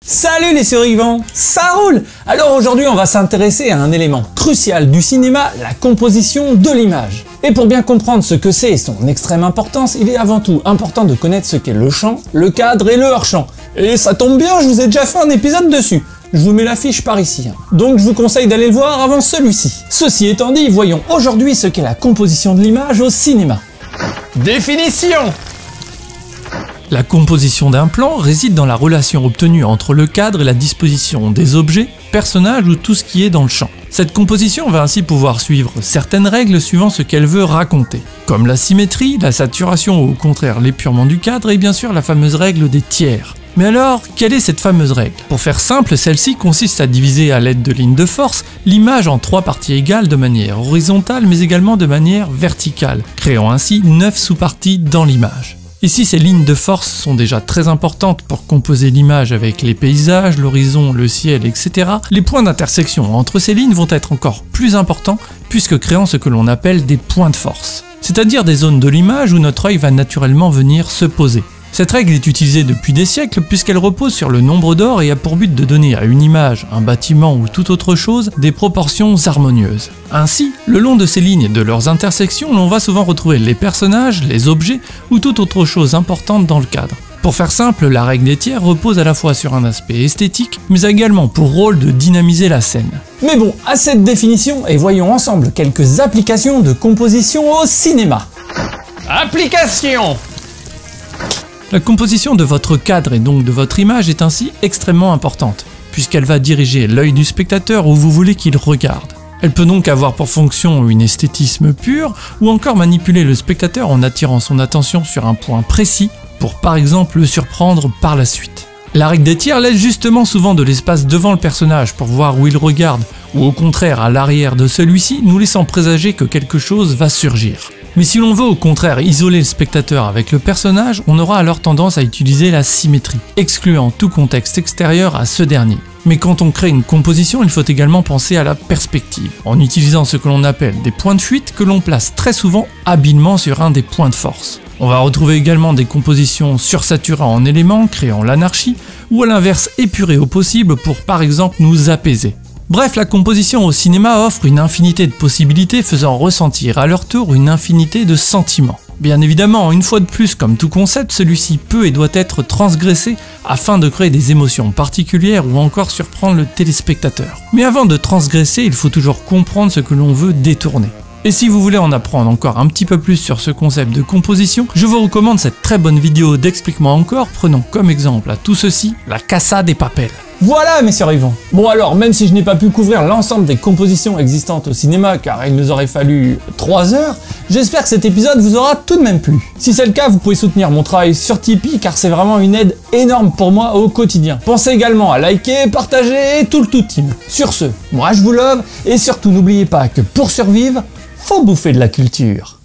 Salut les survivants, ça roule! Alors aujourd'hui on va s'intéresser à un élément crucial du cinéma, la composition de l'image. Et pour bien comprendre ce que c'est et son extrême importance, il est avant tout important de connaître ce qu'est le champ, le cadre et le hors-champ. Et ça tombe bien, je vous ai déjà fait un épisode dessus. Je vous mets l'affiche par ici. Donc je vous conseille d'aller le voir avant celui-ci. Ceci étant dit, voyons aujourd'hui ce qu'est la composition de l'image au cinéma. Définition! La composition d'un plan réside dans la relation obtenue entre le cadre et la disposition des objets, personnages ou tout ce qui est dans le champ. Cette composition va ainsi pouvoir suivre certaines règles suivant ce qu'elle veut raconter, comme la symétrie, la saturation ou au contraire l'épurement du cadre et bien sûr la fameuse règle des tiers. Mais alors, quelle est cette fameuse règle? Pour faire simple, celle-ci consiste à diviser à l'aide de lignes de force l'image en 3 parties égales de manière horizontale mais également de manière verticale, créant ainsi 9 sous-parties dans l'image. Ici, ces lignes de force sont déjà très importantes pour composer l'image avec les paysages, l'horizon, le ciel, etc. Les points d'intersection entre ces lignes vont être encore plus importants puisque créant ce que l'on appelle des points de force, c'est-à-dire des zones de l'image où notre œil va naturellement venir se poser. Cette règle est utilisée depuis des siècles puisqu'elle repose sur le nombre d'or et a pour but de donner à une image, un bâtiment ou toute autre chose des proportions harmonieuses. Ainsi, le long de ces lignes et de leurs intersections, l'on va souvent retrouver les personnages, les objets ou toute autre chose importante dans le cadre. Pour faire simple, la règle des tiers repose à la fois sur un aspect esthétique, mais également pour rôle de dynamiser la scène. Mais bon, à cette définition, et voyons ensemble quelques applications de composition au cinéma. Application! La composition de votre cadre et donc de votre image est ainsi extrêmement importante, puisqu'elle va diriger l'œil du spectateur où vous voulez qu'il regarde. Elle peut donc avoir pour fonction une esthétisme pure, ou encore manipuler le spectateur en attirant son attention sur un point précis, pour par exemple le surprendre par la suite. La règle des tiers laisse justement souvent de l'espace devant le personnage pour voir où il regarde, ou au contraire à l'arrière de celui-ci, nous laissant présager que quelque chose va surgir. Mais si l'on veut au contraire isoler le spectateur avec le personnage, on aura alors tendance à utiliser la symétrie, excluant tout contexte extérieur à ce dernier. Mais quand on crée une composition, il faut également penser à la perspective, en utilisant ce que l'on appelle des points de fuite que l'on place très souvent habilement sur un des points de force. On va retrouver également des compositions sursaturées en éléments, créant l'anarchie, ou à l'inverse épurées au possible pour par exemple nous apaiser. Bref, la composition au cinéma offre une infinité de possibilités faisant ressentir à leur tour une infinité de sentiments. Bien évidemment, une fois de plus, comme tout concept, celui-ci peut et doit être transgressé afin de créer des émotions particulières ou encore surprendre le téléspectateur. Mais avant de transgresser, il faut toujours comprendre ce que l'on veut détourner. Et si vous voulez en apprendre encore un petit peu plus sur ce concept de composition, je vous recommande cette très bonne vidéo d'Explique-moi encore, prenant comme exemple à tout ceci la Casa de Papel. Voilà mes survivants. Bon alors, même si je n'ai pas pu couvrir l'ensemble des compositions existantes au cinéma car il nous aurait fallu 3 heures, j'espère que cet épisode vous aura tout de même plu. Si c'est le cas, vous pouvez soutenir mon travail sur Tipeee car c'est vraiment une aide énorme pour moi au quotidien. Pensez également à liker, partager et tout le team. Sur ce, moi je vous love et surtout n'oubliez pas que pour survivre, faut bouffer de la culture.